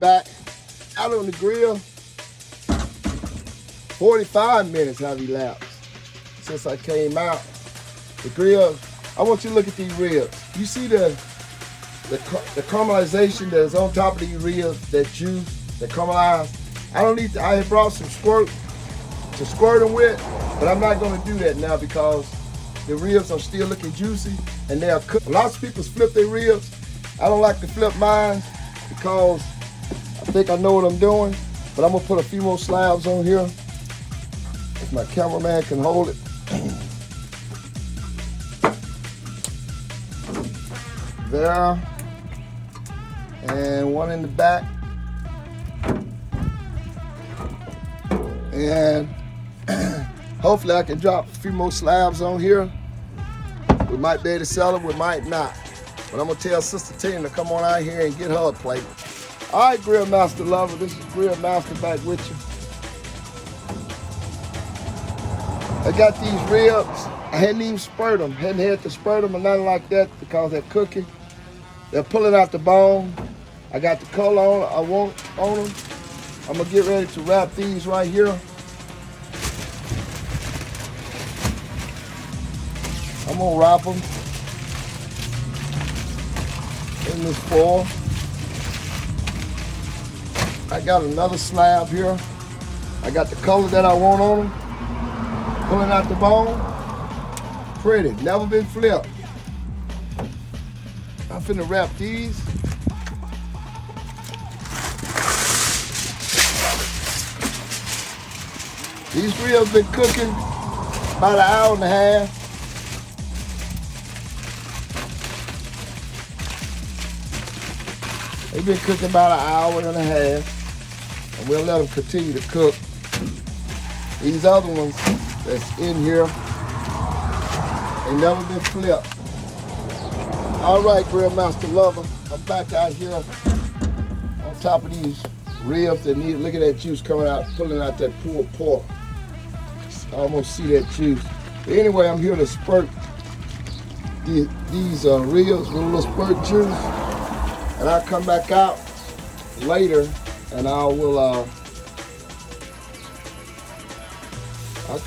Back out on the grill. 45 minutes have elapsed since I came out. The grill, I want you to look at these ribs. You see the caramelization that is on top of these ribs, that juice, that caramelized. I don't need to, I had brought some squirt to squirt them with, but I'm not gonna do that now because the ribs are still looking juicy and they are cooked. Lots of people flip their ribs. I don't like to flip mine because I think I know what I'm doing, but I'm gonna put a few more slabs on here if my cameraman can hold it. There, and one in the back, and hopefully I can drop a few more slabs on here. We might be able to sell them, we might not, but I'm gonna tell Sister Tina to come on out here and get her a plate. All right, Grill Master Lover, this is Grill Master back with you. I got these ribs. I hadn't even spurred them, hadn't had to spur them or nothing like that because they're cooking. They're pulling out the bone. I got the color on I want on them. I'm gonna get ready to wrap these right here. I'm gonna wrap them in this foil. I got another slab here. I got the color that I want on them. Pulling out the bone. Pretty, never been flipped. I'm finna wrap these. These ribs been cooking about an hour and a half. They've been cooking about an hour and a half. And we'll let them continue to cook. These other ones that's in here, they never been flipped. All right, Grill Master Lover, I'm back out here on top of these ribs that need, look at that juice coming out, pulling out that pulled pork. I almost see that juice. But anyway, I'm here to spurt these ribs with a little spurt juice. And I'll come back out later and I'll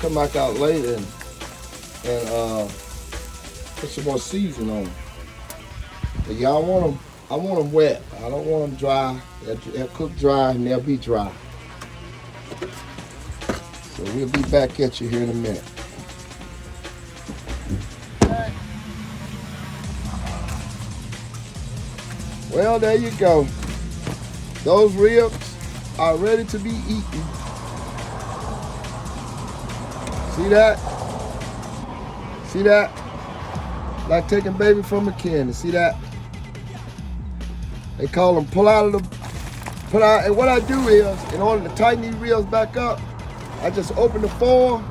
come back out later and put some more seasoning on them. But yeah, I want them wet. I don't want them dry. They'll cook dry and they'll be dry. So we'll be back at you here in a minute. Well, there you go. Those ribs are ready to be eaten. See that? See that? Like taking baby from a can. See that? They call them pull out. And what I do is, in order to tighten these ribs back up, I just open the foil,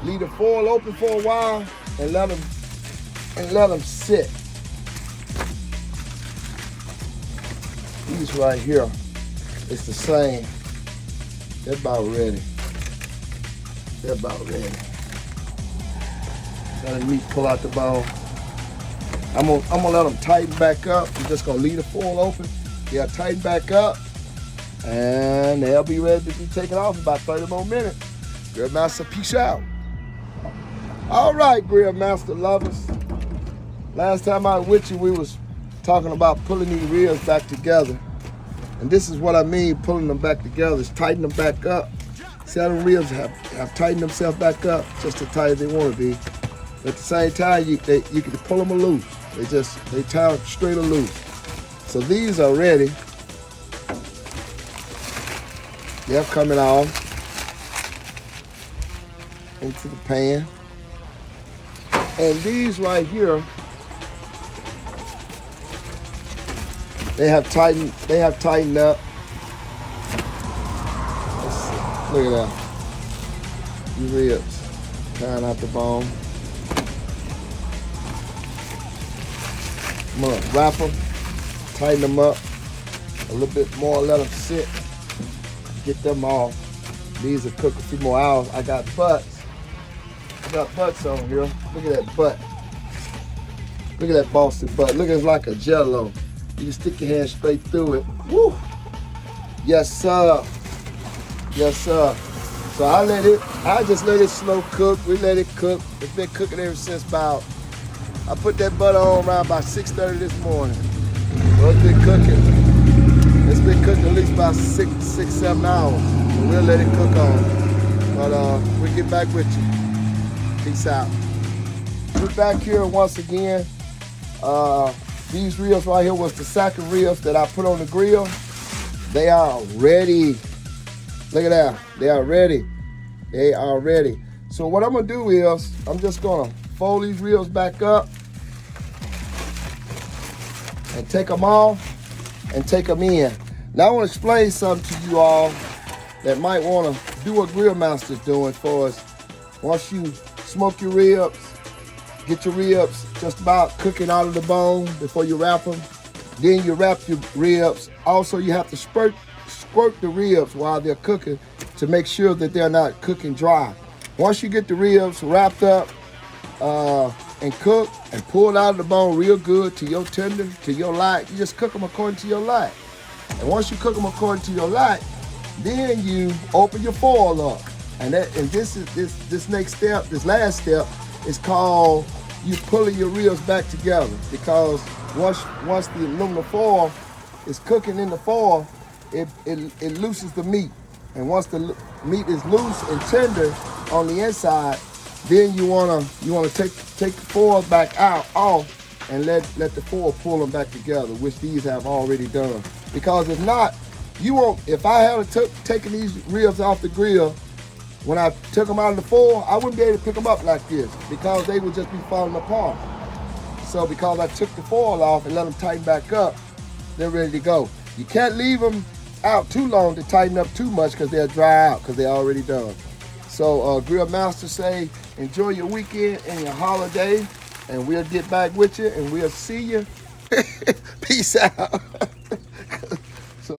leave the foil open for a while, and let them sit. These right here, it's the same. They're about ready. They're about ready. Let the meat pull out the bone. I'm gonna let them tighten back up. I'm just gonna leave the foil open. They'll tighten back up, and they'll be ready to be taken off in about 30 more minutes. Grill Master, peace out. All right, Grill Master lovers. Last time I was with you, we was talking about pulling these ribs back together. And this is what I mean, pulling them back together, is tighten them back up. See how the ribs have tightened themselves back up, just as tight as they want to be. But at the same time, you can pull them loose. They tie straight or loose. So these are ready. They're coming off into the pan. And these right here, they have tightened up. Let's see. Look at that. These ribs tying out the bone. I'm gonna wrap them, tighten them up a little bit more, let them sit, get them off. These will cook a few more hours. I got butts. On here. Look at that butt. Look at that Boston butt. Look, it's like a jello. You can stick your hand straight through it. Woo! Yes, sir. Yes, sir. So I just let it slow cook. We let it cook. It's been cooking ever since I put that butter on around about 6:30 this morning. So it's been cooking. It's been cooking at least about 7 hours. So we'll let it cook on. But we'll get back with you. Peace out. We're back here once again. These ribs right here was the second ribs that I put on the grill. They are ready. Look at that. They are ready. They are ready. So what I'm going to do is I'm just going to fold these ribs back up and take them off and take them in. Now I want to explain something to you all that might want to do what Grill Master's doing for us. Once you smoke your ribs, get your ribs just about cooking out of the bone before you wrap them. Then you wrap your ribs. Also, you have to squirt the ribs while they're cooking to make sure that they're not cooking dry. Once you get the ribs wrapped up and cooked and pulled out of the bone real good to your tender, to your light, you just cook them according to your light. And once you cook them according to your light, then you open your foil up. And this next step, this last step, is called you pulling your ribs back together, because once the aluminum foil is cooking in the foil, it loosens the meat. And once the meat is loose and tender on the inside, then you wanna take the foil back off and let the foil pull them back together, which these have already done. Because if not, you won't. If I had taken these ribs off the grill, when I took them out of the foil, I wouldn't be able to pick them up like this because they would just be falling apart. So because I took the foil off and let them tighten back up, they're ready to go. You can't leave them out too long to tighten up too much because they'll dry out because they're already done. So Grill Master say, enjoy your weekend and your holiday, and we'll get back with you and we'll see you. Peace out.